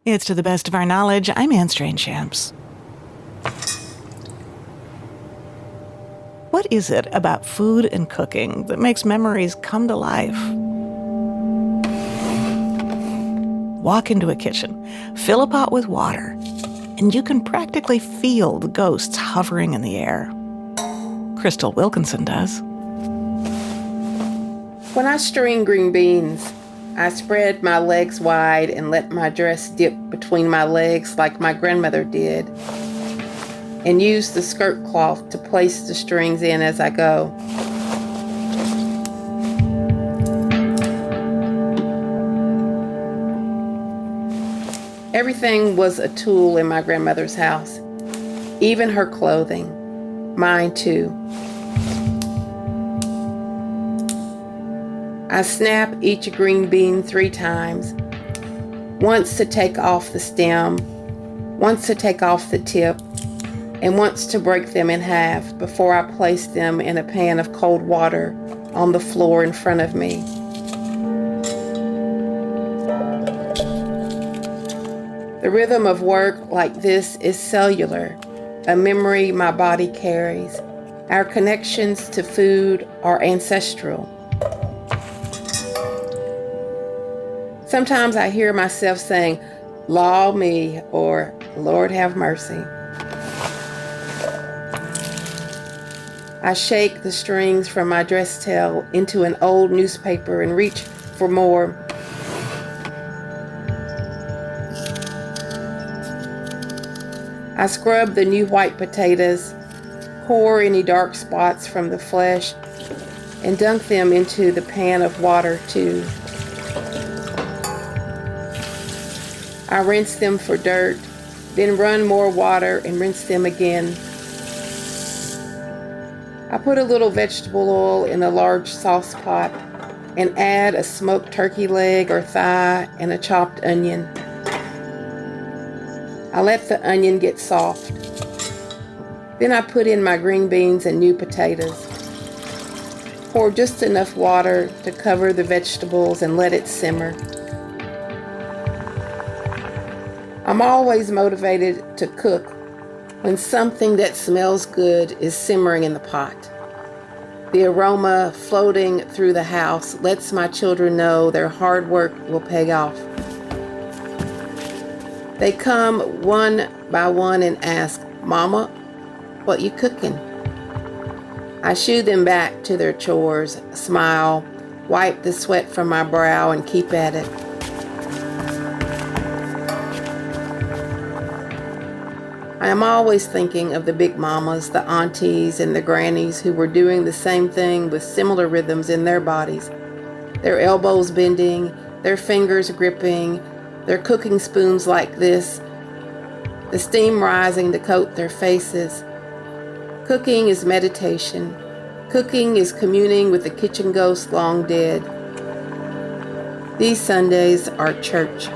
It's To the Best of Our Knowledge. I'm Anne Strange-Shams. What is it about food and cooking that makes memories come to life? Walk into a kitchen, fill a pot with water, and you can practically feel the ghosts hovering in the air. Crystal Wilkinson does. When I string green beans, I spread my legs wide and let my dress dip between my legs like my grandmother did, and use the skirt cloth to place the strings in as I go. Everything was a tool in my grandmother's house, even her clothing, mine too. I snap each green bean 3 times, once to take off the stem, once to take off the tip, and once to break them in half before I place them in a pan of cold water on the floor in front of me. The rhythm of work like this is cellular, a memory my body carries. Our connections to food are ancestral. Sometimes I hear myself saying, "Law me," or "Lord have mercy." I shake the strings from my dress tail into an old newspaper and reach for more. I scrub the new white potatoes, core any dark spots from the flesh, and dunk them into the pan of water too. I rinse them for dirt, then run more water and rinse them again. I put a little vegetable oil in a large sauce pot and add a smoked turkey leg or thigh and a chopped onion. I let the onion get soft. Then I put in my green beans and new potatoes. Pour just enough water to cover the vegetables and let it simmer. I'm always motivated to cook when something that smells good is simmering in the pot. The aroma floating through the house lets my children know their hard work will pay off. They come one by one and ask, "Mama, what you cooking?" I shoo them back to their chores, smile, wipe the sweat from my brow, and keep at it. I am always thinking of the big mamas, the aunties, and the grannies who were doing the same thing with similar rhythms in their bodies. Their elbows bending, their fingers gripping, their cooking spoons like this, the steam rising to coat their faces. Cooking is meditation. Cooking is communing with the kitchen ghost long dead. These Sundays are church.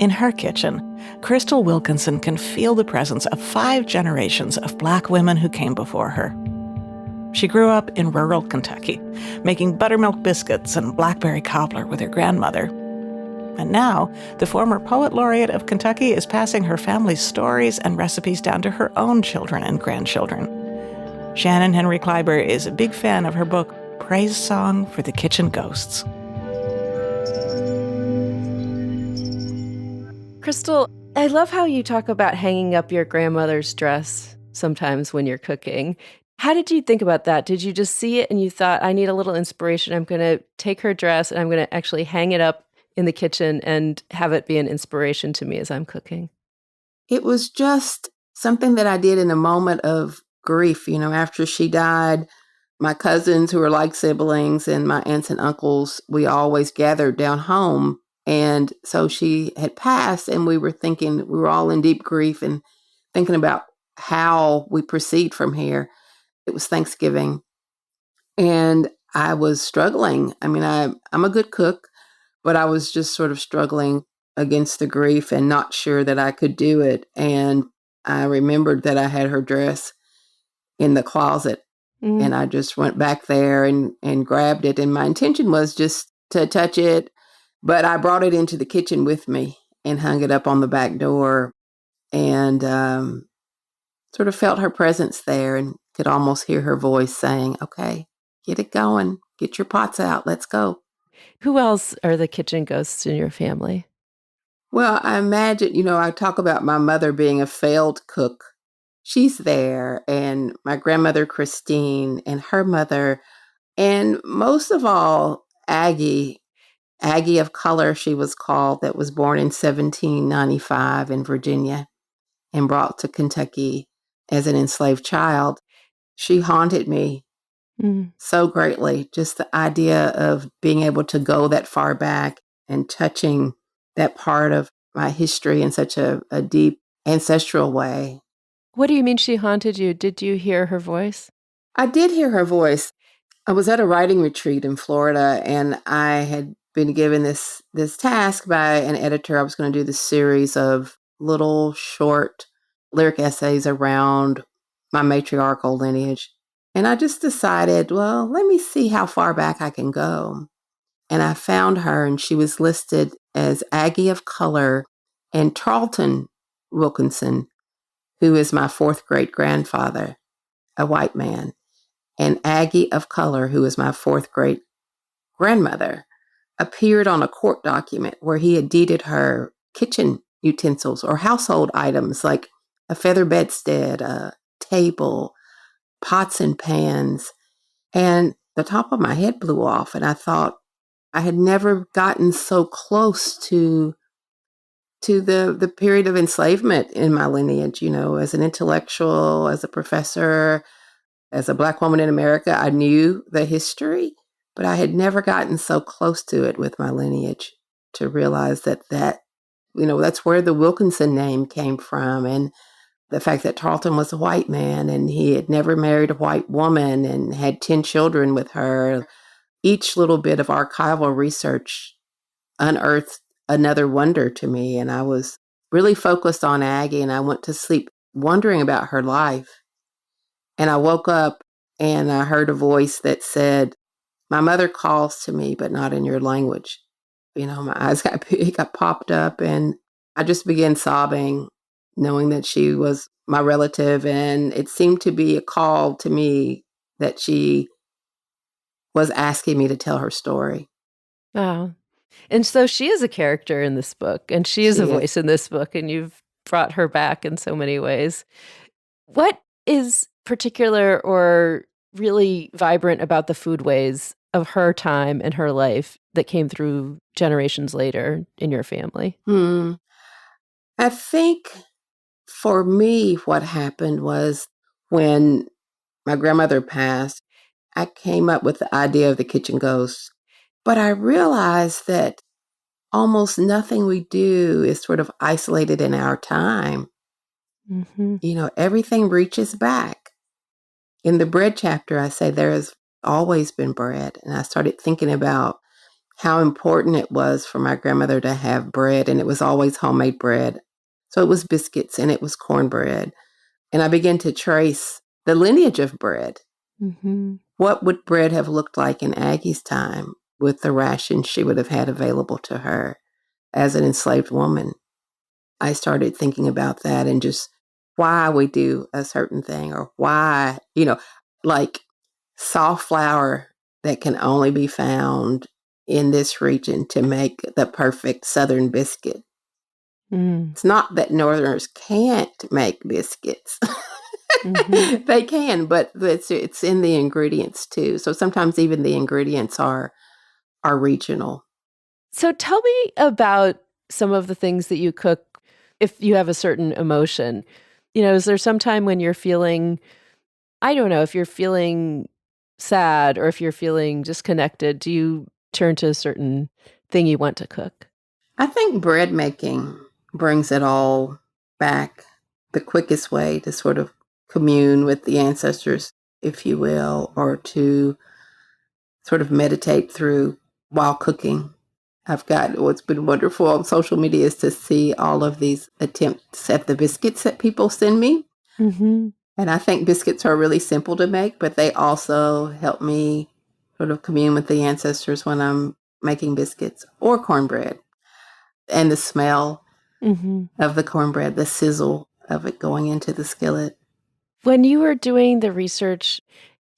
In her kitchen, Crystal Wilkinson can feel the presence of 5 generations of Black women who came before her. She grew up in rural Kentucky, making buttermilk biscuits and blackberry cobbler with her grandmother. And now, the former poet laureate of Kentucky is passing her family's stories and recipes down to her own children and grandchildren. Shannon Henry Kleiber is a big fan of her book, Praise Song for the Kitchen Ghosts. Crystal, I love how you talk about hanging up your grandmother's dress sometimes when you're cooking. How did you think about that? Did you just see it and you thought, I need a little inspiration. I'm going to take her dress and I'm going to actually hang it up in the kitchen and have it be an inspiration to me as I'm cooking? It was just something that I did in a moment of grief. After she died, my cousins, who are like siblings, and my aunts and uncles, we always gathered down home. And so she had passed, and we were all in deep grief and thinking about how we proceed from here. It was Thanksgiving, and I was struggling. I'm a good cook, but I was just sort of struggling against the grief and not sure that I could do it. And I remembered that I had her dress in the closet. And I just went back there and grabbed it. And my intention was just to touch it, but I brought it into the kitchen with me and hung it up on the back door, and sort of felt her presence there and could almost hear her voice saying, okay, get it going. Get your pots out. Let's go. Who else are the kitchen ghosts in your family? Well, I imagine, I talk about my mother being a failed cook. She's there, and my grandmother, Christine, and her mother, and most of all, Aggie of Color, she was called, that was born in 1795 in Virginia and brought to Kentucky as an enslaved child. She haunted me so greatly. Just the idea of being able to go that far back and touching that part of my history in such a deep ancestral way. What do you mean she haunted you? Did you hear her voice? I did hear her voice. I was at a writing retreat in Florida, and I had been given this task by an editor. I was going to do this series of little short lyric essays around my matriarchal lineage. And I just decided, well, let me see how far back I can go. And I found her, and she was listed as Aggie of Color and Tarleton Wilkinson, who is my fourth great grandfather, a white man, and Aggie of Color, who is my fourth great grandmother, appeared on a court document where he had deeded her kitchen utensils or household items like a feather bedstead, a table, pots and pans. And the top of my head blew off, and I thought I had never gotten so close to the period of enslavement in my lineage, as an intellectual, as a professor, as a Black woman in America. I knew the history, but I had never gotten so close to it with my lineage to realize that that's where the Wilkinson name came from. And the fact that Tarleton was a white man and he had never married a white woman and had 10 children with her. Each little bit of archival research unearthed another wonder to me. And I was really focused on Aggie, and I went to sleep wondering about her life. And I woke up and I heard a voice that said, my mother calls to me, but not in your language. My eyes got big, got popped up, and I just began sobbing, knowing that she was my relative. And it seemed to be a call to me that she was asking me to tell her story. Wow. And so she is a character in this book, and she is a voice in this book, and you've brought her back in so many ways. What is particular or really vibrant about the foodways of her time and her life that came through generations later in your family? I think for me, what happened was when my grandmother passed, I came up with the idea of the kitchen ghost. But I realized that almost nothing we do is sort of isolated in our time. Everything reaches back. In the bread chapter, I say there has always been bread. And I started thinking about how important it was for my grandmother to have bread, and it was always homemade bread. So it was biscuits and it was cornbread. And I began to trace the lineage of bread. What would bread have looked like in Aggie's time with the rations she would have had available to her as an enslaved woman? I started thinking about that and just why we do a certain thing, or why, like soft flour that can only be found in this region to make the perfect Southern biscuit. It's not that Northerners can't make biscuits. They can, but it's in the ingredients too. So sometimes even the ingredients are regional. So tell me about some of the things that you cook if you have a certain emotion. Is there some time when you're feeling, I don't know, if you're feeling sad or if you're feeling disconnected, do you turn to a certain thing you want to cook? I think bread making brings it all back. The quickest way to sort of commune with the ancestors, if you will, or to sort of meditate through while cooking. What's been wonderful on social media is to see all of these attempts at the biscuits that people send me. And I think biscuits are really simple to make, but they also help me sort of commune with the ancestors when I'm making biscuits or cornbread. And the smell of the cornbread, the sizzle of it going into the skillet. When you were doing the research,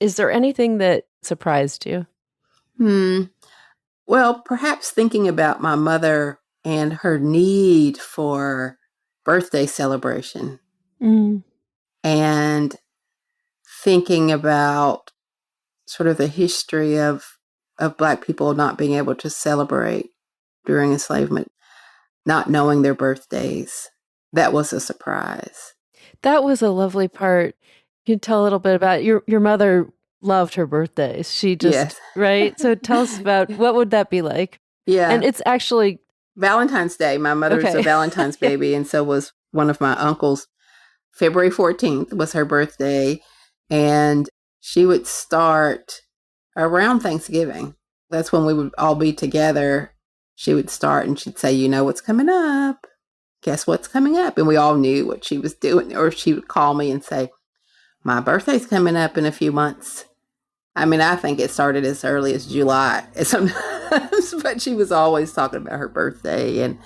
is there anything that surprised you? Well, perhaps thinking about my mother and her need for birthday celebration and thinking about sort of the history of Black people not being able to celebrate during enslavement, not knowing their birthdays. That was a surprise. That was a lovely part. Can you tell a little bit about your mother loved her birthdays. She just, Yes. right? So tell us about what would that be like? Yeah. And it's actually Valentine's Day. My mother's Okay. a Valentine's baby, and so was one of my uncles. February 14th was her birthday, and she would start around Thanksgiving. That's when we would all be together. She would start and she'd say, you know what's coming up? Guess what's coming up? And we all knew what she was doing. Or she would call me and say, my birthday's coming up in a few months. I mean, I think it started as early as July sometimes, but she was always talking about her birthday. And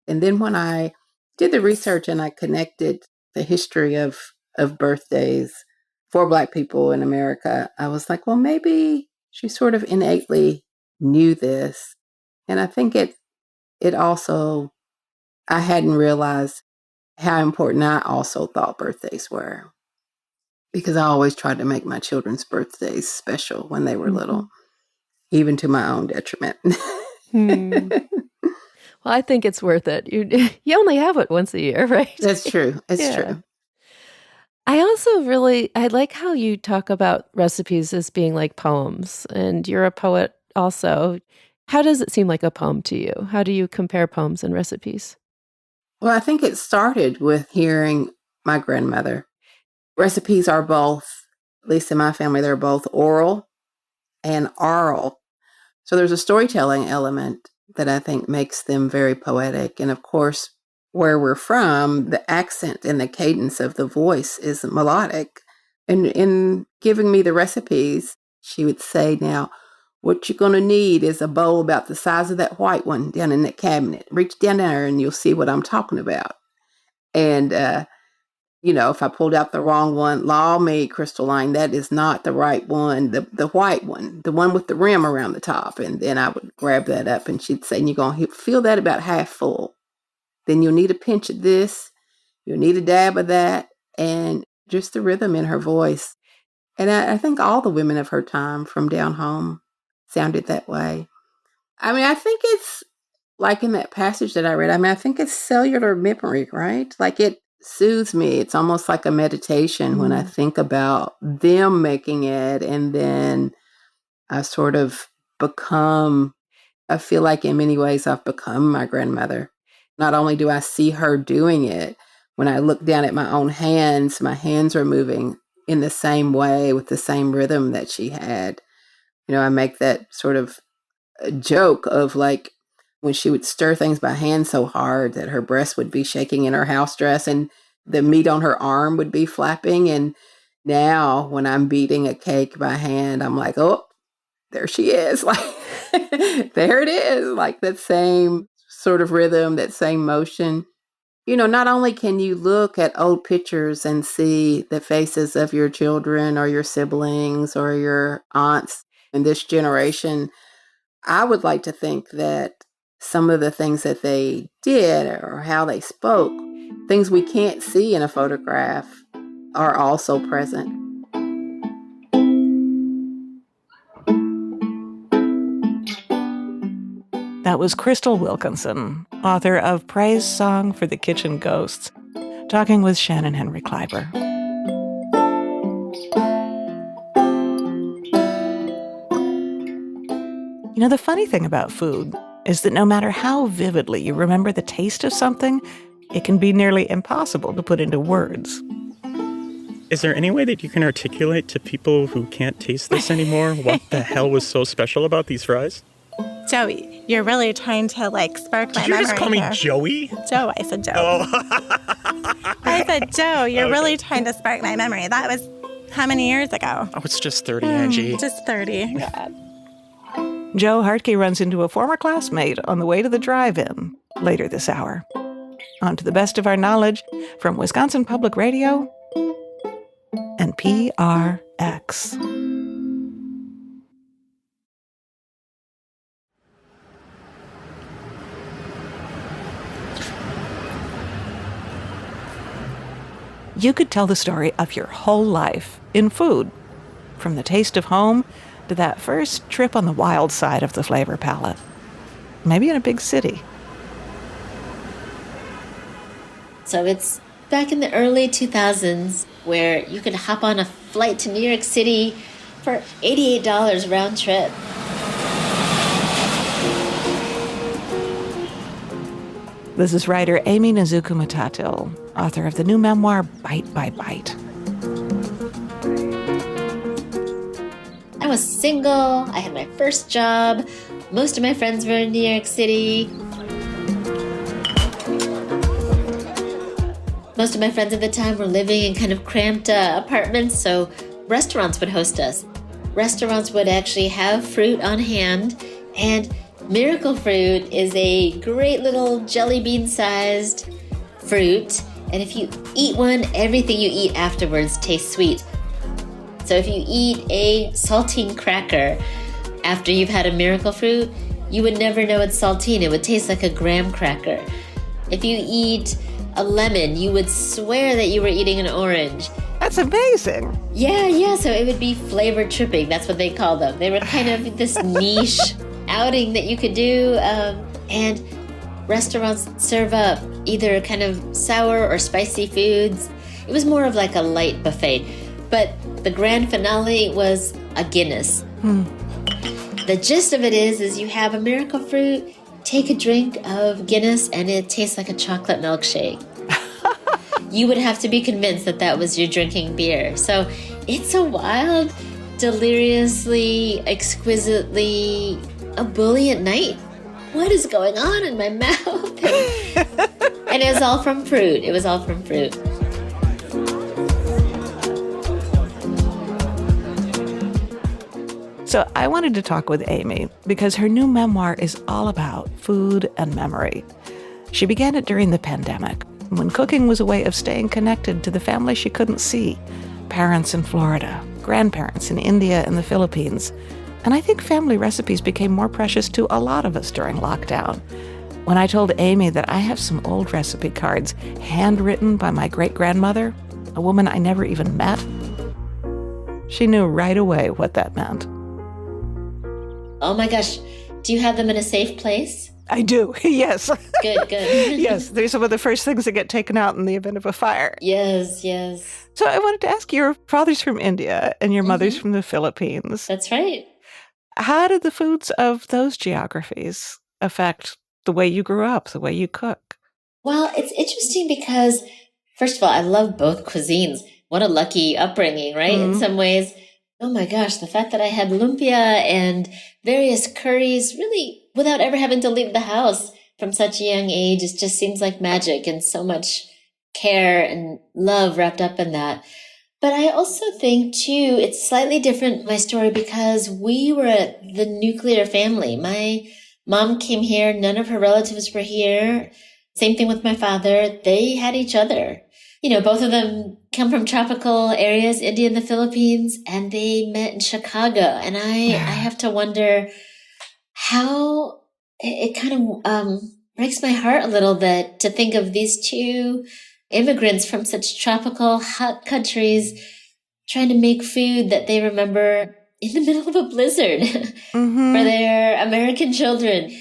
then when I did the research and I connected the history of birthdays for Black people in America, I was like, well, maybe she sort of innately knew this. And I think it also, I hadn't realized how important I also thought birthdays were, because I always tried to make my children's birthdays special when they were little, even to my own detriment. Well, I think it's worth it. You only have it once a year, right? That's true. It's true. I also I like how you talk about recipes as being like poems, and you're a poet also. How does it seem like a poem to you? How do you compare poems and recipes? Well, I think it started with hearing my grandmother. Recipes are both, at least in my family, they're both oral and oral. So there's a storytelling element that I think makes them very poetic. And of course, where we're from, the accent and the cadence of the voice is melodic. And in giving me the recipes, she would say, now, what you're going to need is a bowl about the size of that white one down in that cabinet. Reach down there and you'll see what I'm talking about. And, if I pulled out the wrong one, law me, Crystalline, that is not the right one, the white one, the one with the rim around the top. And then I would grab that up and she'd say, and you're going to feel that about half full. Then you'll need a pinch of this, you'll need a dab of that, and just the rhythm in her voice. And I think all the women of her time from down home sounded that way. I mean, I think it's like in that passage that I read, I think it's cellular memory, right? Like it soothes me. It's almost like a meditation when I think about them making it. And then I sort of I feel like in many ways I've become my grandmother. Not only do I see her doing it, when I look down at my own hands, my hands are moving in the same way with the same rhythm that she had. I make that sort of a joke of like when she would stir things by hand so hard that her breast would be shaking in her house dress and the meat on her arm would be flapping. And now when I'm beating a cake by hand, I'm like, oh, there she is. Like, there it is. Like that same sort of rhythm, that same motion. Not only can you look at old pictures and see the faces of your children or your siblings or your aunts in this generation, I would like to think that some of the things that they did or how they spoke, things we can't see in a photograph, are also present. That was Crystal Wilkinson, author of Praise Song for the Kitchen Ghosts, talking with Shannon Henry Kleiber. The funny thing about food is that no matter how vividly you remember the taste of something, it can be nearly impossible to put into words. Is there any way that you can articulate to people who can't taste this anymore what the hell was so special about these fries? Joey, you're really trying to spark my memory. Did you just call me here. Joey? Joe, I said Joe. Oh. I said, Joe, you're really trying to spark my memory. That was how many years ago? Oh, it's just 30, Angie. Just 30. God. Joe Hardtke runs into a former classmate on the way to the drive-in later this hour. On to the best of our knowledge from Wisconsin Public Radio and PRX. You could tell the story of your whole life in food, from the taste of home to that first trip on the wild side of the flavor palette. Maybe in a big city. So it's back in the early 2000s where you could hop on a flight to New York City for $88 round trip. This is writer Aimee Nezhukumatathil, author of the new memoir, Bite by Bite. I was single, I had my first job, most of my friends were in New York City. Most of my friends at the time were living in kind of cramped apartments, so restaurants would host us. Restaurants would actually have fruit on hand, and miracle fruit is a great little jelly bean-sized fruit, and if you eat one, everything you eat afterwards tastes sweet. So if you eat a saltine cracker after you've had a miracle fruit, you would never know it's saltine. It would taste like a graham cracker. If you eat a lemon, you would swear that you were eating an orange. That's amazing. Yeah, so it would be flavor tripping. That's what they call them. They were kind of this niche outing that you could do, and restaurants serve up either kind of sour or spicy foods. It was more of like a light buffet, but the grand finale was a Guinness. The gist of it is you have a miracle fruit, take a drink of Guinness, and it tastes like a chocolate milkshake. You would have to be convinced that that was your drinking beer. So it's a wild, deliriously, exquisitely ebullient night. What is going on in my mouth? And it was all from fruit. It was all from fruit. So I wanted to talk with Aimee because her new memoir is all about food and memory. She began it during the pandemic, when cooking was a way of staying connected to the family she couldn't see, parents in Florida, grandparents in India and the Philippines. And I think family recipes became more precious to a lot of us during lockdown. When I told Aimee that I have some old recipe cards handwritten by my great-grandmother, a woman I never even met, she knew right away what that meant. Oh my gosh, do you have them in a safe place? I do, yes. Good. Yes, they're some of the first things that get taken out in the event of a fire. Yes. So I wanted to ask, your father's from India and your mother's from the Philippines. That's right. How did the foods of those geographies affect the way you grew up, the way you cook? Well, it's interesting because, first of all, I love both cuisines. What a lucky upbringing, right? In some ways. Oh my gosh, the fact that I had lumpia and various curries really without ever having to leave the house from such a young age, it just seems like magic and so much care and love wrapped up in that. But I also think, too, it's slightly different, my story, because we were the nuclear family. My mom came here. None of her relatives were here. Same thing with my father. They had each other. You know, both of them come from tropical areas, India and the Philippines, and they met in Chicago. And I have to wonder how it kind of breaks my heart a little bit to think of these two immigrants from such tropical, hot countries trying to make food that they remember in the middle of a blizzard for their American children.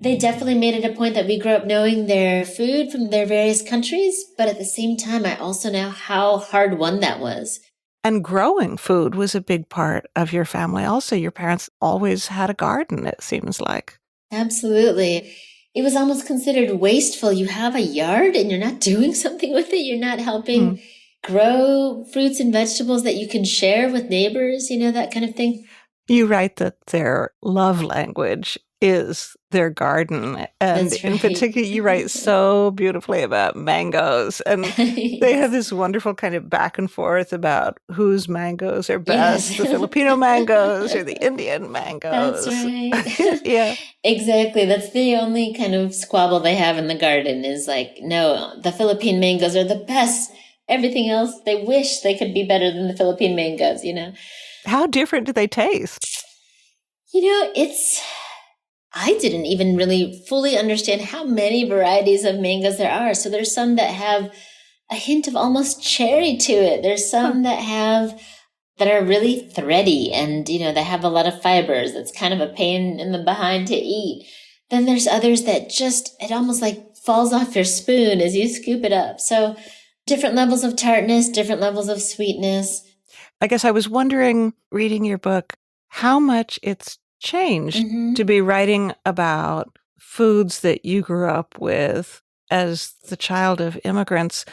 They definitely made it a point that we grew up knowing their food from their various countries, but at the same time, I also know how hard won that was. And growing food was a big part of your family also. Your parents always had a garden, it seems like. Absolutely. It was almost considered wasteful. You have a yard and you're not doing something with it. You're not helping grow fruits and vegetables that you can share with neighbors, you know, that kind of thing. You write that their love language is their garden. And That's in right. particular, you write so beautifully about mangoes. And they have this wonderful kind of back and forth about whose mangoes are best, Yes. the Filipino mangoes or the Indian That's mangoes. right. Yeah. Exactly. That's the only kind of squabble they have in the garden is like, no, the Philippine mangoes are the best. Everything else, they wish they could be better than the Philippine mangoes, you know? How different do they taste? You know, I didn't even really fully understand how many varieties of mangoes there are. So there's some that have a hint of almost cherry to it. There's some that are really thready and, you know, they have a lot of fibers. It's kind of a pain in the behind to eat. Then there's others that it almost like falls off your spoon as you scoop it up. So different levels of tartness, different levels of sweetness. I guess I was wondering, reading your book, how much it's changed to be writing about foods that you grew up with as the child of immigrants.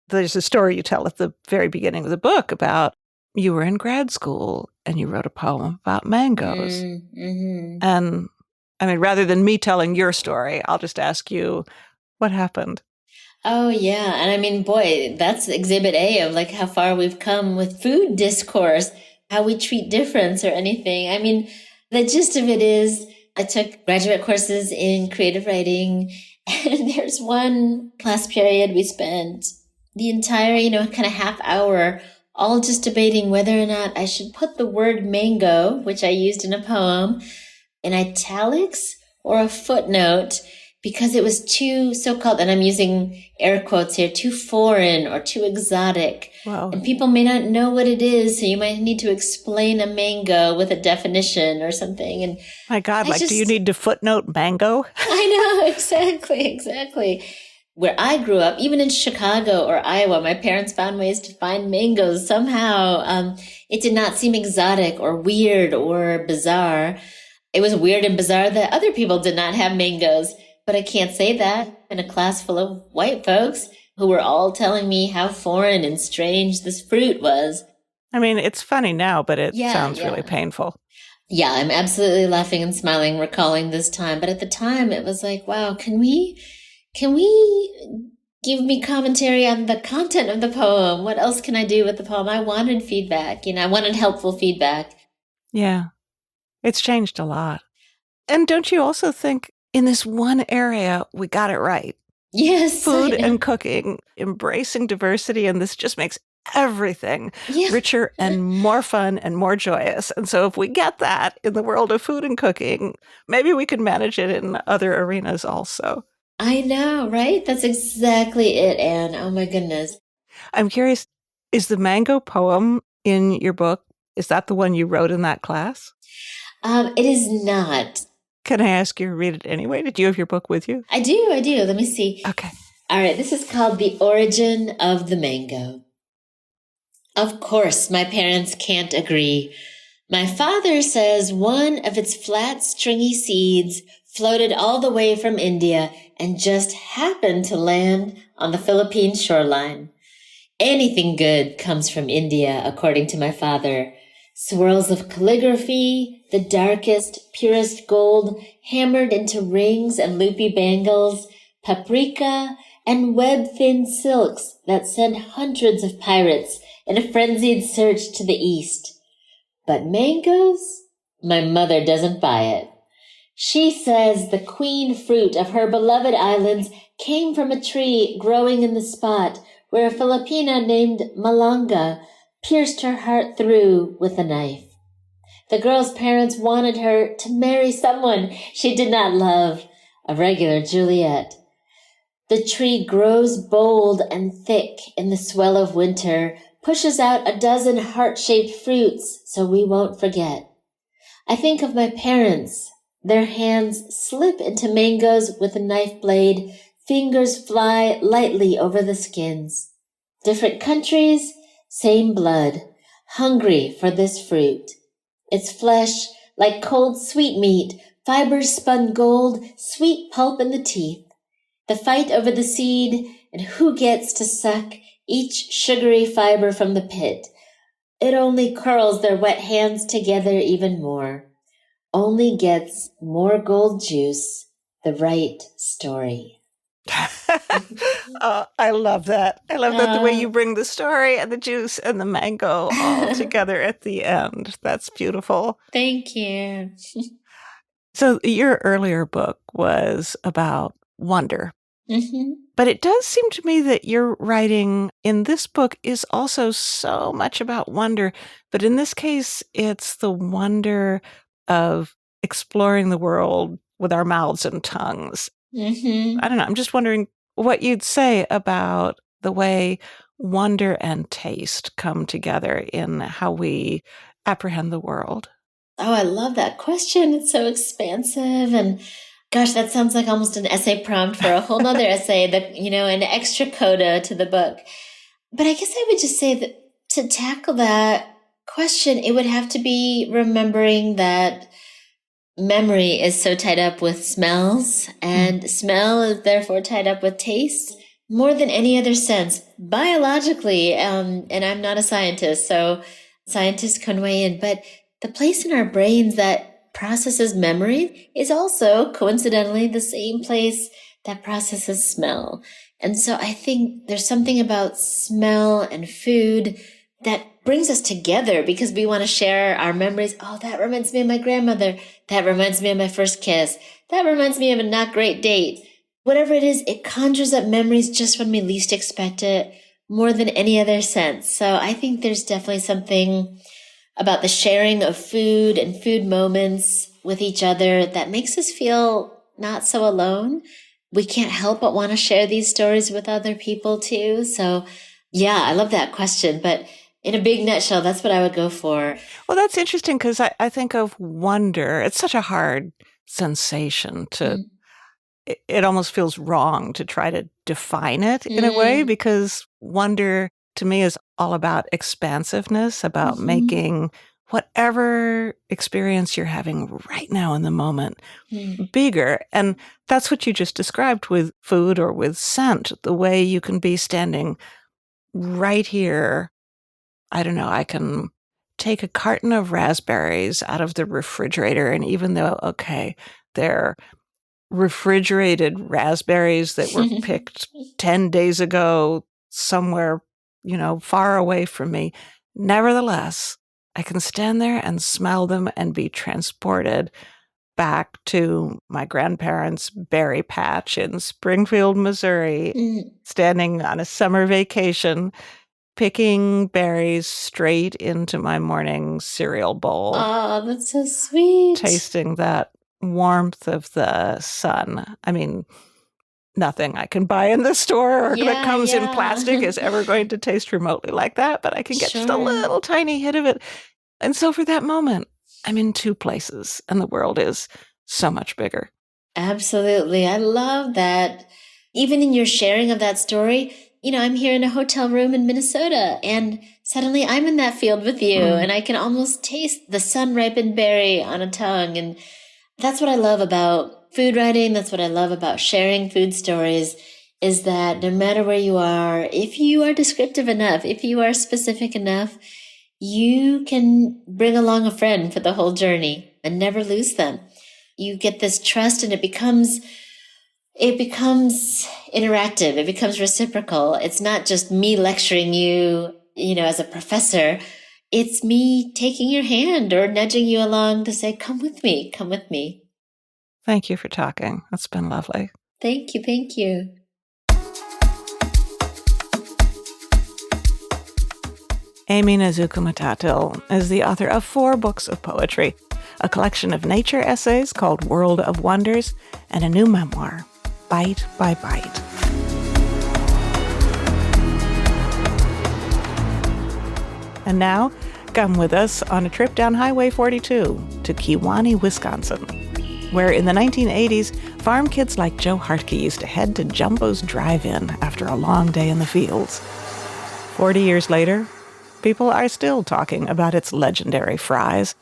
There's a story you tell at the very beginning of the book about you were in grad school and you wrote a poem about mangoes. And I mean, rather than me telling your story, I'll just ask you, what happened? Oh, yeah. And I mean, boy, that's exhibit A of like how far we've come with food discourse, how we treat difference or anything. I mean, the gist of it is I took graduate courses in creative writing, and there's one class period we spent the entire, kind of half hour all just debating whether or not I should put the word mango, which I used in a poem, in italics or a footnote, because it was too so-called, and I'm using air quotes here, too foreign or too exotic. Wow. And people may not know what it is, so you might need to explain a mango with a definition or something. And my God, do you need to footnote mango? I know, exactly. Where I grew up, even in Chicago or Iowa, my parents found ways to find mangoes somehow. It did not seem exotic or weird or bizarre. It was weird and bizarre that other people did not have mangoes. But I can't say that in a class full of white folks who were all telling me how foreign and strange this fruit was. I mean, it's funny now, but it sounds really painful. Yeah, I'm absolutely laughing and smiling, recalling this time. But at the time, it was like, wow, can we give me commentary on the content of the poem? What else can I do with the poem? I wanted feedback. I wanted helpful feedback. Yeah, it's changed a lot. And don't you also think, in this one area, we got it right? Yes. Food and cooking, embracing diversity, and this just makes everything richer and more fun and more joyous. And so if we get that in the world of food and cooking, maybe we can manage it in other arenas also. I know, right? That's exactly it, Anne. Oh my goodness. I'm curious, is the mango poem in your book, is that the one you wrote in that class? It is not. Can I ask you to read it anyway? Did you have your book with you? I do. Let me see. Okay. All right. This is called The Origin of the Mango. Of course, my parents can't agree. My father says one of its flat, stringy seeds floated all the way from India and just happened to land on the Philippine shoreline. Anything good comes from India, according to my father. Swirls of calligraphy, the darkest, purest gold, hammered into rings and loopy bangles, paprika, and web-thin silks that send hundreds of pirates in a frenzied search to the east. But mangoes? My mother doesn't buy it. She says the queen fruit of her beloved islands came from a tree growing in the spot where a Filipina named Malanga pierced her heart through with a knife. The girl's parents wanted her to marry someone she did not love, a regular Juliet. The tree grows bold and thick in the swell of winter, pushes out a dozen heart-shaped fruits so we won't forget. I think of my parents. Their hands slip into mangoes with a knife blade, fingers fly lightly over the skins. Different countries, same blood, hungry for this fruit. Its flesh, like cold sweetmeat, fibers spun gold, sweet pulp in the teeth. The fight over the seed and who gets to suck each sugary fiber from the pit. It only curls their wet hands together even more. Only gets more gold juice, the right story. Oh, I love that. I love that the way you Uh, bring the story and the juice and the mango all together at the end. That's beautiful. Thank you. So your earlier book was about wonder. Hmm. But it does seem to me that your writing in this book is also so much about wonder. But in this case, it's the wonder of exploring the world with our mouths and tongues. Hmm. I don't know. I'm just wondering what you'd say about the way wonder and taste come together in how we apprehend the world. Oh, I love that question. It's so expansive. And gosh, that sounds like almost an essay prompt for a whole nother essay that, an extra coda to the book. But I guess I would just say that to tackle that question, it would have to be remembering that memory is so tied up with smells, and smell is therefore tied up with taste more than any other sense biologically. And I'm not a scientist, so scientists can weigh in, but the place in our brains that processes memory is also coincidentally the same place that processes smell. And so I think there's something about smell and food that brings us together because we want to share our memories. Oh, that reminds me of my grandmother. That reminds me of my first kiss. That reminds me of a not great date. Whatever it is, it conjures up memories just when we least expect it, more than any other sense. So I think there's definitely something about the sharing of food and food moments with each other that makes us feel not so alone. We can't help but want to share these stories with other people too. So yeah, I love that question. But in a big nutshell, that's what I would go for. Well, that's interesting because I think of wonder. It's such a hard sensation to, it almost feels wrong to try to define it in a way, because wonder to me is all about expansiveness, about making whatever experience you're having right now in the moment bigger. And that's what you just described with food or with scent, the way you can be standing right here. I don't know, I can take a carton of raspberries out of the refrigerator, and even though, okay, they're refrigerated raspberries that were picked 10 days ago somewhere, far away from me, nevertheless, I can stand there and smell them and be transported back to my grandparents' berry patch in Springfield, Missouri, standing on a summer vacation, picking berries straight into my morning cereal bowl. Oh, that's so sweet. Tasting that warmth of the sun. I mean, nothing I can buy in the store or that comes in plastic is ever going to taste remotely like that, but I can get just a little tiny hit of it. And so for that moment, I'm in two places and the world is so much bigger. Absolutely. I love that. Even in your sharing of that story, I'm here in a hotel room in Minnesota, and suddenly I'm in that field with you, and I can almost taste the sun-ripened berry on a tongue. And that's what I love about food writing. That's what I love about sharing food stories, is that no matter where you are, if you are descriptive enough, if you are specific enough, you can bring along a friend for the whole journey and never lose them. You get this trust, and it becomes interactive. It becomes reciprocal. It's not just me lecturing you, as a professor. It's me taking your hand or nudging you along to say, come with me, come with me. Thank you for talking. That's been lovely. Thank you. Thank you. Aimee Nezhukumatathil is the author of 4 books of poetry, a collection of nature essays called World of Wonders, and a new memoir, Bite by Bite. And now, come with us on a trip down Highway 42 to Kewaunee, Wisconsin, where in the 1980s, farm kids like Joe Hardtke used to head to Jumbo's Drive-In after a long day in the fields. 40 years later, people are still talking about its legendary fries.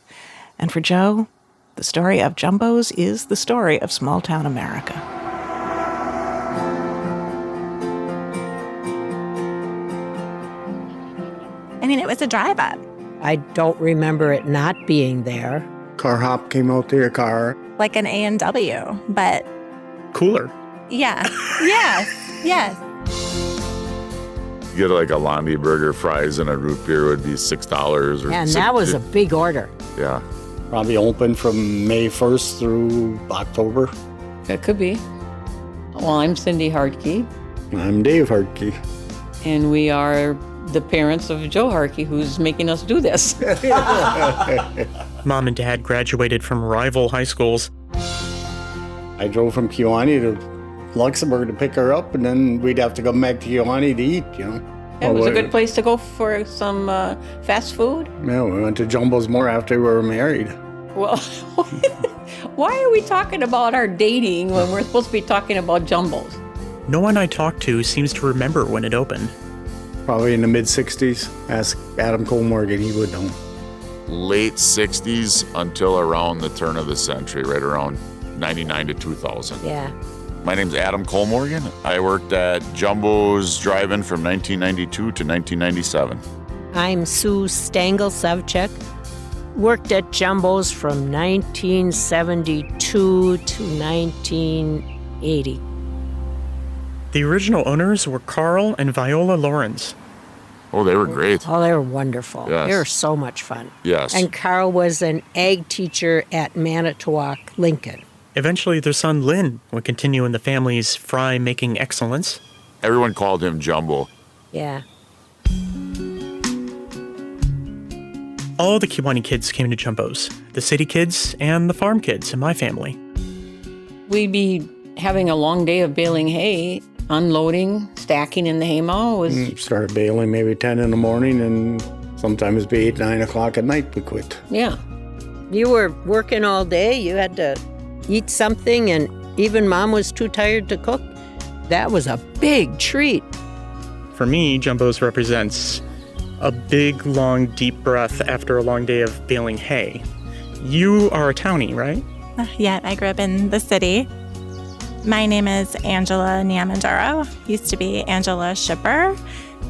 And for Joe, the story of Jumbo's is the story of small-town America. I mean, it was a drive-up. I don't remember it not being there. Car hop came out to your car. Like an A&W, but Cooler. yeah. Yes. You get like a Londy burger, fries, and a root beer would be $6 or And that was a big order. Yeah. Probably open from May 1st through October. That could be. Well, I'm Cindy Hardtke, I'm Dave Hardtke. and we are the parents of Joe Hardtke, who's making us do this. Mom and Dad graduated from rival high schools. I drove from Kewanee to Luxembourg to pick her up, and then we'd have to come back to Kewanee to eat, you know. It was a good place to go for some fast food. Yeah, we went to Jumbo's more after we were married. Well, why are we talking about our dating when we're supposed to be talking about Jumbo's? No one I talked to seems to remember when it opened. Probably in the mid-60s. Ask Adam Cole Morgan, he would know. Late 60s until around the turn of the century, right around 99 to 2000. Yeah. My name's Adam Cole Morgan. I worked at Jumbo's Drive-In from 1992 to 1997. I'm Sue Stangl-Savchek. Worked at Jumbo's from 1972 to 1980. The original owners were Carl and Viola Lawrence. Oh, they were great. Oh, they were wonderful. Yes. They were so much fun. Yes. And Carl was an ag teacher at Manitowoc, Lincoln. Eventually, their son Lynn would continue in the family's fry-making excellence. Everyone called him Jumbo. Yeah. All the Kewanee kids came to Jumbo's, the city kids and the farm kids in my family. We'd be having a long day of baling hay, unloading, stacking in the haymow. Started bailing maybe 10 in the morning, and sometimes be 8, 9 o'clock at night we quit. Yeah. You were working all day. You had to eat something, and even Mom was too tired to cook. That was a big treat. For me, Jumbo's represents a big, long, deep breath after a long day of baling hay. You are a townie, right? Yeah, I grew up in the city. My name is Angela Niamanduro. Used to be Angela Shipper,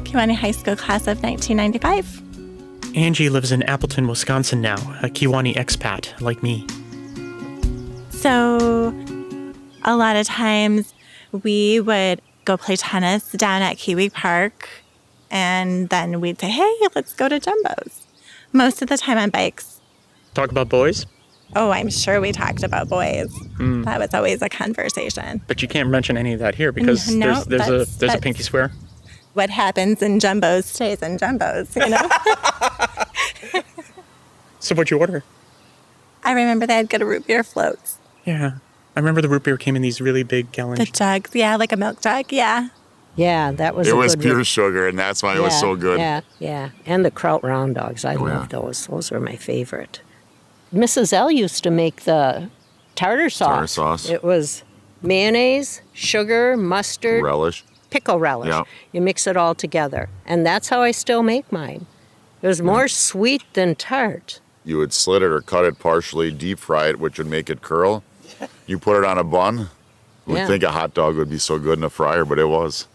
Kewanee High School class of 1995. Angie lives in Appleton, Wisconsin now, a Kewanee expat like me. So a lot of times we would go play tennis down at Kiwi Park, and then we'd say, hey, let's go to Jumbo's. Most of the time on bikes. Talk about boys? Oh, I'm sure we talked about boys. That was always a conversation. But you can't mention any of that here because No, there's a pinky swear. What happens in Jumbo's stays in Jumbo's, you know? So what'd you order? I remember they had good root beer floats. Yeah. I remember the root beer came in these really big gallon. The jugs, yeah, like a milk jug, yeah. Yeah, that was It a was good pure one. sugar, and that's why it was so good. Yeah. And the Kraut Round Dogs. I love those. Those were my favorite. Mrs. L used to make the tartar sauce. Tartar sauce. It was mayonnaise, sugar, mustard, Relish. pickle relish. Yeah. You mix it all together. And that's how I still make mine. It was more sweet than tart. You would slit it or cut it partially, deep fry it, which would make it curl. You put it on a bun. You would think a hot dog would be so good in a fryer, but it was.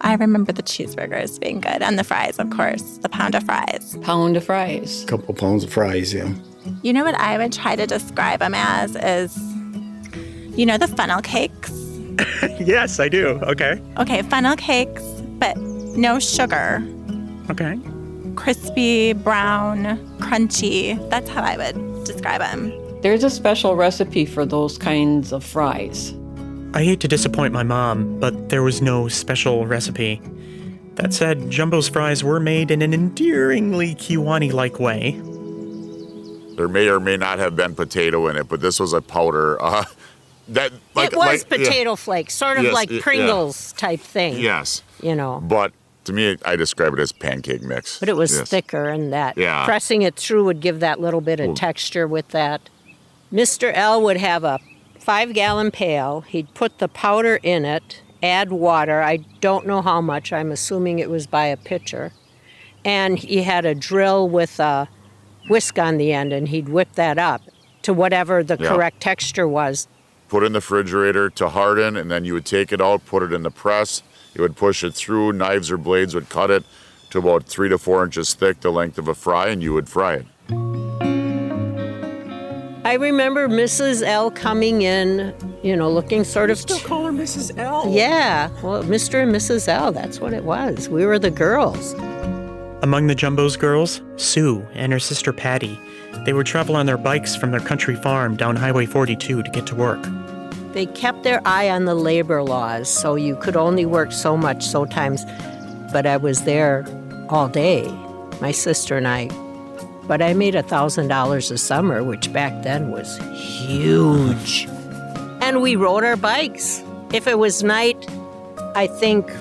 I remember the cheeseburgers being good, and the fries, of course, the pound of fries. Pound of fries. A couple pounds of fries, yeah. You know what I would try to describe them as is, you know, the funnel cakes? Yes, I do. Okay. Okay, funnel cakes, but no sugar. Okay. Crispy, brown, crunchy. That's how I would describe them. There's a special recipe for those kinds of fries. I hate to disappoint my mom, but there was no special recipe. That said, Jumbo's fries were made in an endearingly Kewanee-like way. There may or may not have been potato in it, but this was a powder. It was potato flakes, sort of like Pringles type thing. Yes. You know. But to me, I describe it as pancake mix. But it was thicker, and that pressing it through would give that little bit of texture with that. Mr. L would have a 5-gallon pail. He'd put the powder in it, add water. I don't know how much. I'm assuming it was by a pitcher. And he had a drill with a whisk on the end, and he'd whip that up to whatever the correct texture was. Put it in the refrigerator to harden, and then you would take it out, put it in the press. You would push it through. Knives or blades would cut it. to about 3 to 4 inches thick, the length of a fry, and you would fry it. I remember Mrs. L coming in, looking sort of... You still call her Mrs. L? Yeah, well, Mr. and Mrs. L, that's what it was. We were the girls. Among the Jumbo's girls, Sue and her sister Patty. They would travel on their bikes from their country farm down Highway 42 to get to work. They kept their eye on the labor laws, so you could only work so much, so times. But I was there all day, my sister and I. But I made $1,000 a summer, which back then was huge. And we rode our bikes. If it was night, I think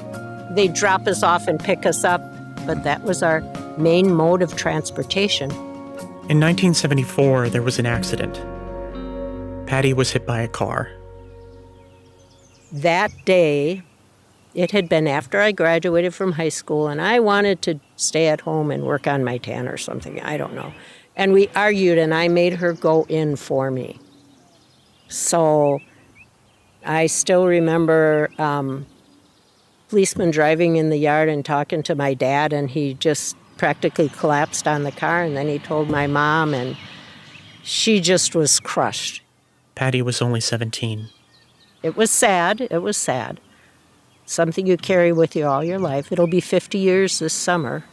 they'd drop us off and pick us up, but that was our main mode of transportation. In 1974, there was an accident. Patty was hit by a car. That day, it had been after I graduated from high school, and I wanted to stay at home and work on my tan or something. I don't know. And we argued, and I made her go in for me. So I still remember policeman driving in the yard and talking to my dad, and he just practically collapsed on the car, and then he told my mom, and she just was crushed. Patty was only 17. It was sad. It was sad. Something you carry with you all your life. It'll be 50 years this summer.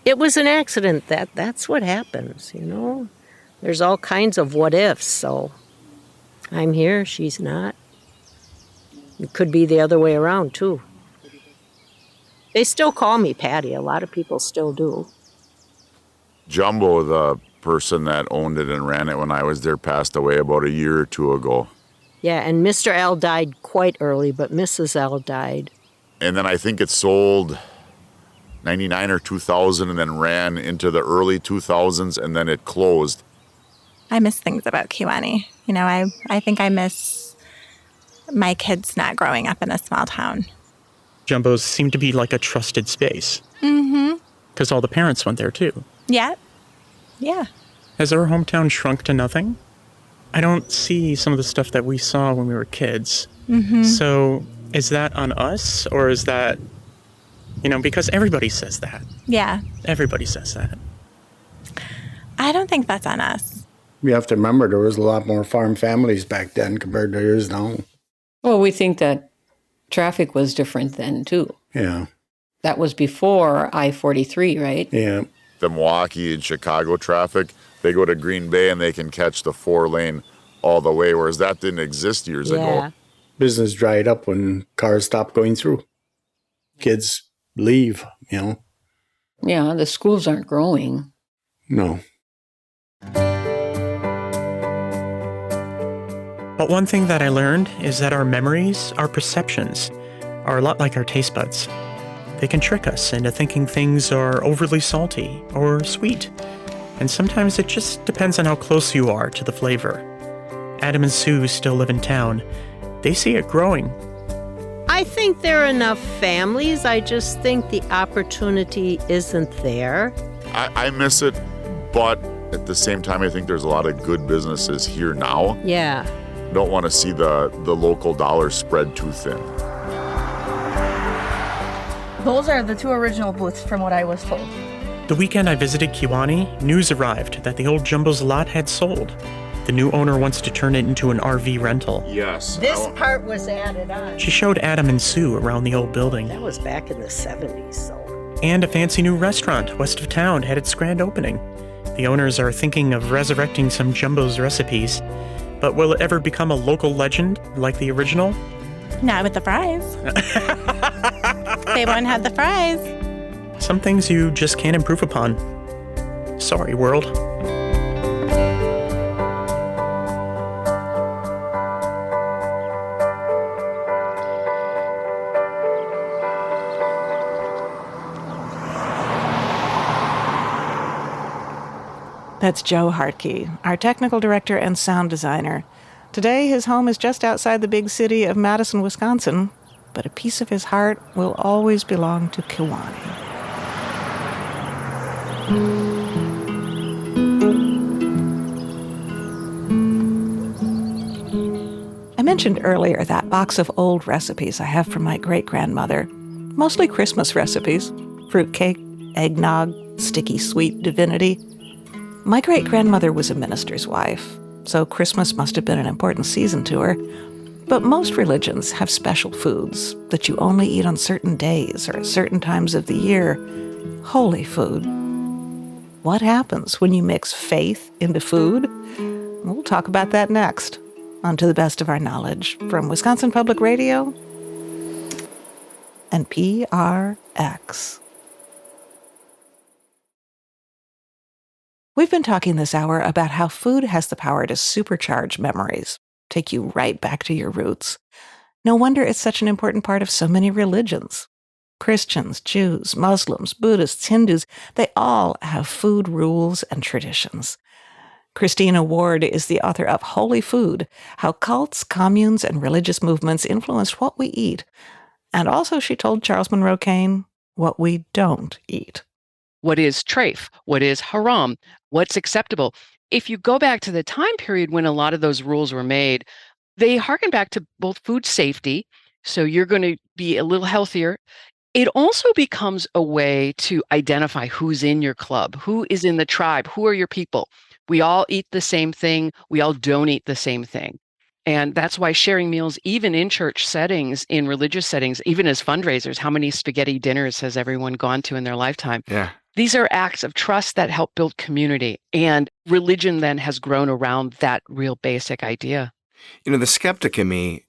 It was an accident. That's what happens, There's all kinds of what ifs, so I'm here, she's not. It could be the other way around, too. They still call me Patty. A lot of people still do. Jumbo, the person that owned it and ran it when I was there, passed away about a year or two ago. Yeah, and Mr. L died quite early, but Mrs. L died. And then I think it sold 99 or 2000 and then ran into the early 2000s, and then it closed. I miss things about Kewanee. I think I miss my kids not growing up in a small town. Jumbo's seemed to be like a trusted space. Mm-hmm. Because all the parents went there, too. Yeah. Has our hometown shrunk to nothing? I don't see some of the stuff that we saw when we were kids. Mm-hmm. So is that on us, or is that, because everybody says that. Yeah. Everybody says that. I don't think that's on us. You have to remember there was a lot more farm families back then compared to there is now. Well, we think that traffic was different then, too. Yeah. That was before I-43, right? Yeah. The Milwaukee and Chicago traffic, they go to Green Bay and they can catch the 4-lane all the way, whereas that didn't exist years ago. Business dried up when cars stopped going through. Kids leave, Yeah, the schools aren't growing. No. But one thing that I learned is that our memories, our perceptions, are a lot like our taste buds. They can trick us into thinking things are overly salty or sweet. And sometimes it just depends on how close you are to the flavor. Adam and Sue still live in town. They see it growing. I think there are enough families. I just think the opportunity isn't there. I miss it, but at the same time, I think there's a lot of good businesses here now. Yeah. Don't want to see the local dollar spread too thin. Those are the 2 original booths from what I was told. The weekend I visited Kewanee, news arrived that the old Jumbo's lot had sold. The new owner wants to turn it into an RV rental. Yes. This part was added on. She showed Adam and Sue around the old building. That was back in the 70s, so. And a fancy new restaurant west of town had its grand opening. The owners are thinking of resurrecting some Jumbo's recipes. But will it ever become a local legend like the original? Not with the fries. They won't have the fries. Some things you just can't improve upon. Sorry, world. That's Joe Hardtke, our technical director and sound designer. Today, his home is just outside the big city of Madison, Wisconsin, but a piece of his heart will always belong to Kewanee. I mentioned earlier that box of old recipes I have from my great-grandmother, mostly Christmas recipes. Fruitcake, eggnog, sticky sweet divinity. My great-grandmother was a minister's wife, so Christmas must have been an important season to her. But most religions have special foods that you only eat on certain days or at certain times of the year. Holy food. What happens when you mix faith into food? We'll talk about that next on To the Best of Our Knowledge from Wisconsin Public Radio and PRX. We've been talking this hour about how food has the power to supercharge memories, take you right back to your roots. No wonder it's such an important part of so many religions. Christians, Jews, Muslims, Buddhists, Hindus, they all have food rules and traditions. Christina Ward is the author of Holy Food: How Cults, Communes, and Religious Movements Influenced What We Eat. And also she told Charles Monroe Kane what we don't eat. What is treif? What is haram? What's acceptable? If you go back to the time period when a lot of those rules were made, they harken back to both food safety, so you're going to be a little healthier. It also becomes a way to identify who's in your club, who is in the tribe, who are your people. We all eat the same thing. We all don't eat the same thing. And that's why sharing meals, even in church settings, in religious settings, even as fundraisers, how many spaghetti dinners has everyone gone to in their lifetime? Yeah. These are acts of trust that help build community. And religion then has grown around that real basic idea. You know, the skeptic in me,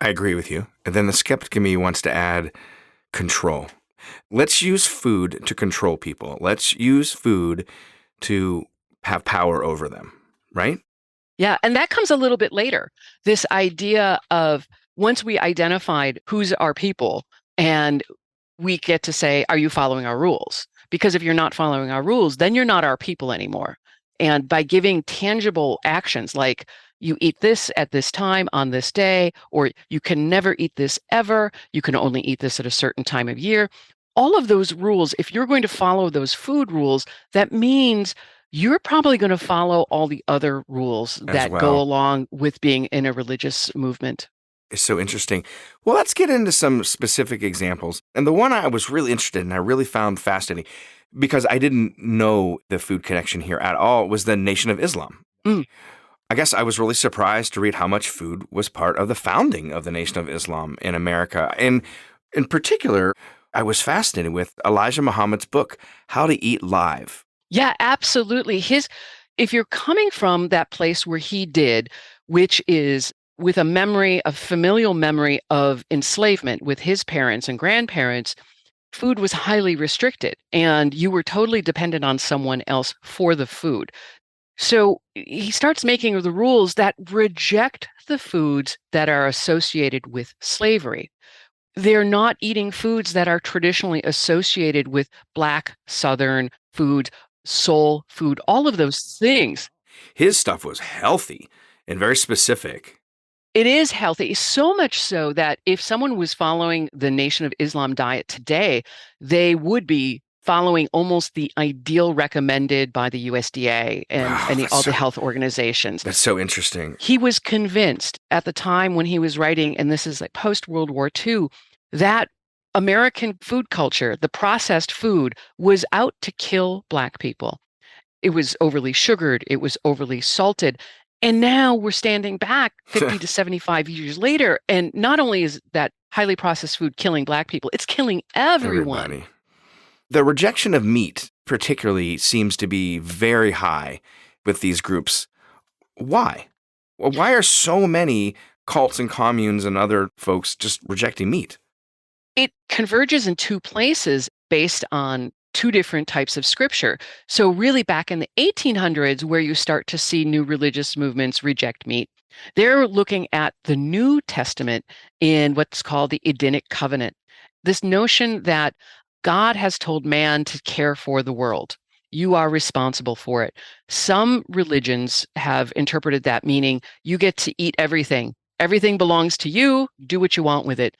I agree with you. And then the skeptic in me wants to add control. Let's use food to control people. Let's use food to have power over them, right? Yeah, and that comes a little bit later. This idea of once we identified who's our people, and we get to say, are you following our rules? Because if you're not following our rules, then you're not our people anymore. And by giving tangible actions like you eat this at this time on this day, or you can never eat this ever, you can only eat this at a certain time of year, all of those rules, if you're going to follow those food rules, that means you're probably going to follow all the other rules that go along with being in a religious movement. It's so interesting. Well, let's get into some specific examples. And the one I was really interested in, I really found fascinating, because I didn't know the food connection here at all, was the Nation of Islam. I guess I was really surprised to read how much food was part of the founding of the Nation of Islam in America. And in particular, I was fascinated with Elijah Muhammad's book, How to Eat Live. Yeah, absolutely. If you're coming from that place where he did, which is with a familial memory of enslavement with his parents and grandparents, food was highly restricted and you were totally dependent on someone else for the food. So he starts making the rules that reject the foods that are associated with slavery. They're not eating foods that are traditionally associated with Black, Southern foods, soul food, all of those things. His stuff was healthy and very specific. It is healthy, so much so that if someone was following the Nation of Islam diet today, they would be following almost the ideal recommended by the USDA and all the health organizations. That's so interesting. He was convinced at the time when he was writing, and this is like post-World War II, that American food culture, the processed food, was out to kill Black people. It was overly sugared. It was overly salted. And now we're standing back 50 to 75 years later, and not only is that highly processed food killing Black people, it's killing everyone. Everybody. The rejection of meat particularly seems to be very high with these groups. Why? Well, why are so many cults and communes and other folks just rejecting meat? It converges in two places based on two different types of scripture. So really back in the 1800s, where you start to see new religious movements reject meat, they're looking at the New Testament in what's called the Edenic Covenant. This notion that God has told man to care for the world. You are responsible for it. Some religions have interpreted that meaning you get to eat everything. Everything belongs to you. Do what you want with it.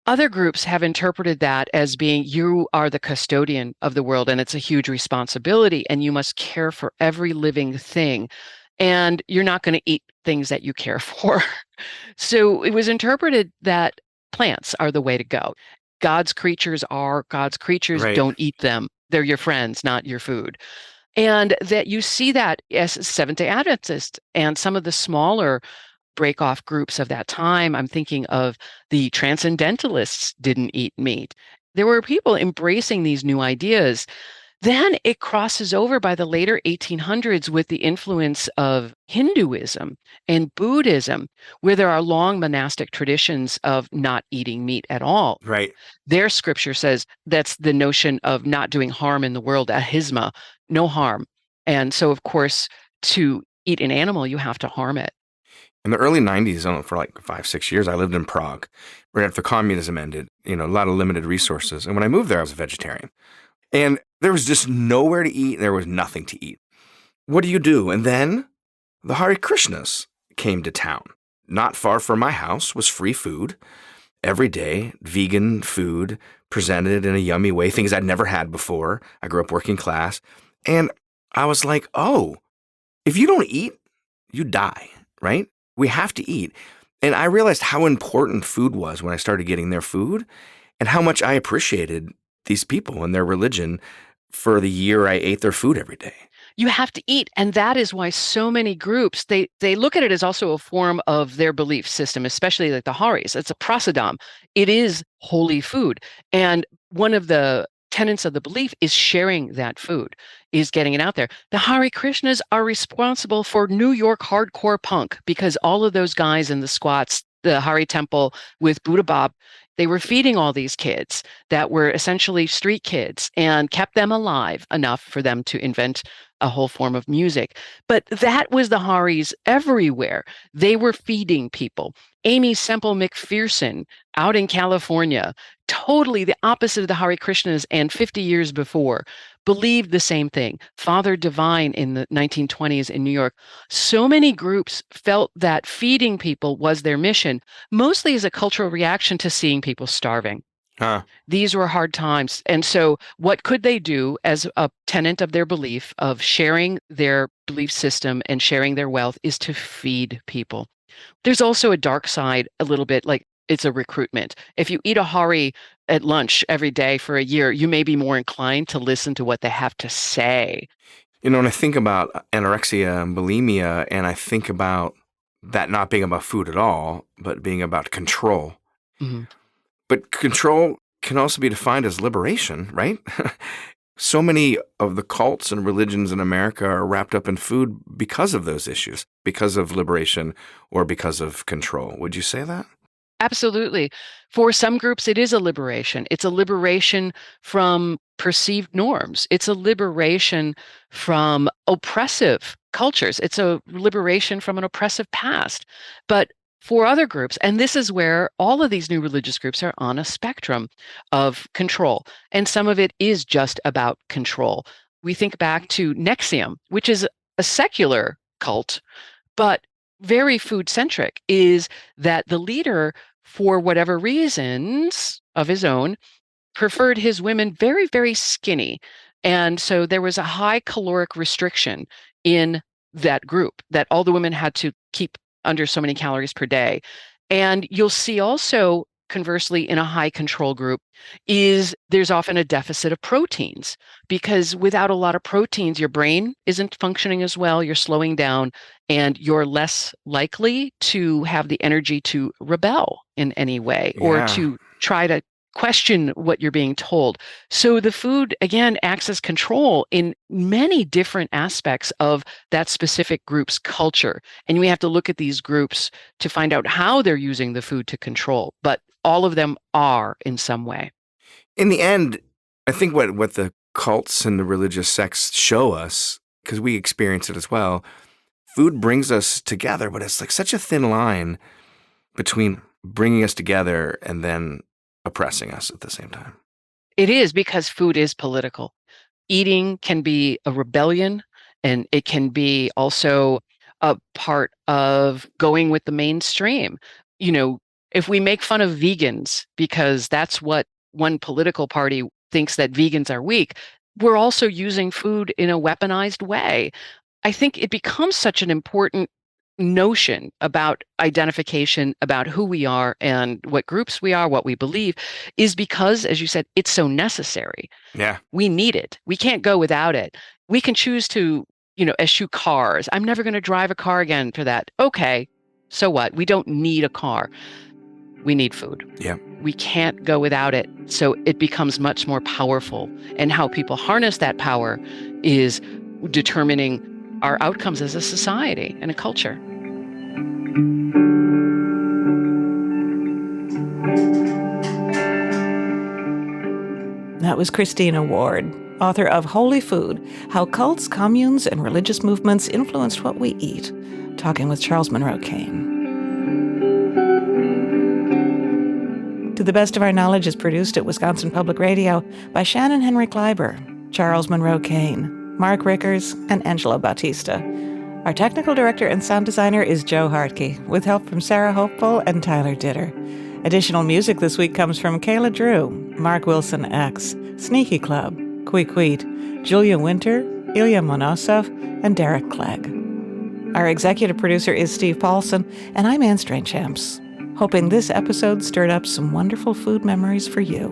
Other groups have interpreted that as being you are the custodian of the world and it's a huge responsibility and you must care for every living thing and you're not going to eat things that you care for. So it was interpreted that plants are the way to go. God's creatures are God's creatures. Right. Don't eat them. They're your friends, not your food. And that you see that as Seventh-day Adventists and some of the smaller break-off groups of that time. I'm thinking of the Transcendentalists didn't eat meat. There were people embracing these new ideas. Then it crosses over by the later 1800s with the influence of Hinduism and Buddhism, where there are long monastic traditions of not eating meat at all. Right. Their scripture says that's the notion of not doing harm in the world, ahizma, no harm. And so, of course, to eat an animal, you have to harm it. In the early 90s, for like 5-6 years, I lived in Prague, right after communism ended, a lot of limited resources. And when I moved there, I was a vegetarian. And there was just nowhere to eat. There was nothing to eat. What do you do? And then the Hare Krishnas came to town. Not far from my house was free food. Every day, vegan food presented in a yummy way, things I'd never had before. I grew up working class. And I was like, oh, if you don't eat, you die, right? We have to eat. And I realized how important food was when I started getting their food and how much I appreciated these people and their religion for the year I ate their food every day. You have to eat. And that is why so many groups, they look at it as also a form of their belief system, especially like the Haris. It's a prasadam. It is holy food. And one of the tenets of the belief is sharing that food, is getting it out there. The Hare Krishnas are responsible for New York hardcore punk because all of those guys in the squats, the Hari Temple with Buddha Bob, they were feeding all these kids that were essentially street kids and kept them alive enough for them to invent a whole form of music. But that was the Haris everywhere. They were feeding people. Aimee Semple McPherson out in California, totally the opposite of the Hare Krishnas, and 50 years before, believed the same thing. Father Divine in the 1920s in New York. So many groups felt that feeding people was their mission, mostly as a cultural reaction to seeing people starving. These were hard times. And so what could they do as a tenet of their belief of sharing their belief system and sharing their wealth is to feed people. There's also a dark side, a little bit like it's a recruitment. If you eat a Hari at lunch every day for a year, you may be more inclined to listen to what they have to say. And I think about anorexia and bulimia, and I think about that not being about food at all, but being about control. Mm-hmm. But control can also be defined as liberation, right? So many of the cults and religions in America are wrapped up in food because of those issues, because of liberation or because of control. Would you say that? Absolutely. For some groups, it is a liberation. It's a liberation from perceived norms. It's a liberation from oppressive cultures. It's a liberation from an oppressive past. But for other groups, and this is where all of these new religious groups are on a spectrum of control, and some of it is just about control. We think back to Nexium, which is a secular cult, but very food-centric, is that the leader, for whatever reasons of his own, preferred his women very, very skinny. And so there was a high caloric restriction in that group, that all the women had to keep under so many calories per day. And you'll see also, conversely, in a high control group, is there's often a deficit of proteins, because without a lot of proteins, your brain isn't functioning as well, you're slowing down, and you're less likely to have the energy to rebel in any way or to try to question what you're being told. So the food, again, acts as control in many different aspects of that specific group's culture. And we have to look at these groups to find out how they're using the food to control. But all of them are in some way. In the end, I think what the cults and the religious sects show us, because we experience it as well, food brings us together, but it's like such a thin line between bringing us together and then oppressing us at the same time. It is, because food is political. Eating can be a rebellion, and it can be also a part of going with the mainstream. If we make fun of vegans because that's what one political party thinks that vegans are weak, we're also using food in a weaponized way. I think it becomes such an important notion about identification, about who we are and what groups we are, what we believe, is because, as you said, it's so necessary. Yeah. We need it. We can't go without it. We can choose to, eschew cars. I'm never going to drive a car again for that. Okay, so what? We don't need a car. We need food. Yeah. We can't go without it. So it becomes much more powerful. And how people harness that power is determining our outcomes as a society and a culture. That was Christina Ward, author of Holy Food, How Cults, Communes, and Religious Movements Influenced What We Eat, talking with Charles Monroe Kane. To the Best of Our Knowledge is produced at Wisconsin Public Radio by Shannon Henry Kleiber, Charles Monroe Kane, Mark Rickers, and Angela Bautista. Our technical director and sound designer is Joe Hardtke, with help from Sarah Hopeful and Tyler Ditter. Additional music this week comes from Kayla Drew, Mark Wilson X, Sneaky Club, Queequeet, Julia Winter, Ilya Monosov, and Derek Clegg. Our executive producer is Steve Paulson, and I'm Anne Strainchamps, hoping this episode stirred up some wonderful food memories for you.